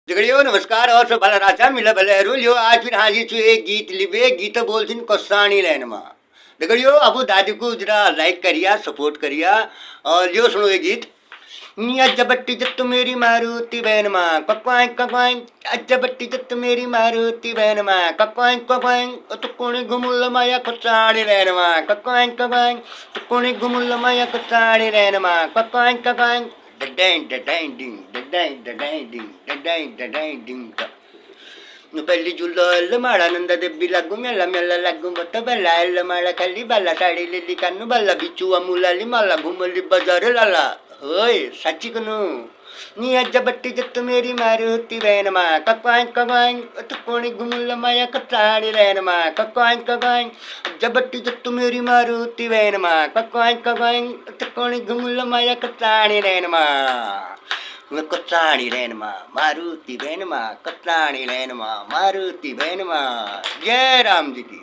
झगड़ियो नमस्कार और सब भला राजा मिला भले लियो आज फिर हाजिर छु एक गीत लिबे गीत बोलथिन कोसानी लाइन में झगड़ियो अब दादी को जरा लाइक करिया सपोर्ट करिया और लियो सुनो ये गीत अज्जबट्टी जत्तु मेरी मारुति बहन माँ कक्वाई कक्वाई अज्जबट्टी जत्तु मेरी मारुति बहन माँ कक्वाई कक्वाई तुकुणी घुमुल माया कोसानी लाइन माँ कक्वाई कक्वाई तुकुणी घुमुल माया कोसानी लाइन माँ कक्वाई कक्वाई पहली जुल्लो माड़ा नंदा देवी लागू मेला मेला लागू बत बल्ला माड़ा खाली बाला साड़ी लिली कानू बाला बिचू अमूलाली माला घुमली बाजार लाला होय साची कनु नी अज्जबट्टी जत्तु मेरी मारुति बहन माँ कक्वाई कक्वाई तुकोणी घुमुल माया कसाड़ी रहन माँ कक्वाई कक्वाई अज्जबट्टी जत्तु मेरी मारुति बहन माँ कक्वाई कक्वाई तुकोणी घुमुल माया कसाड़ी रहन माँ कसाड़ी रहन माँ मारुति बहन माँ कसाड़ी रहन माँ मारुति बहन माँ जय राम जी की।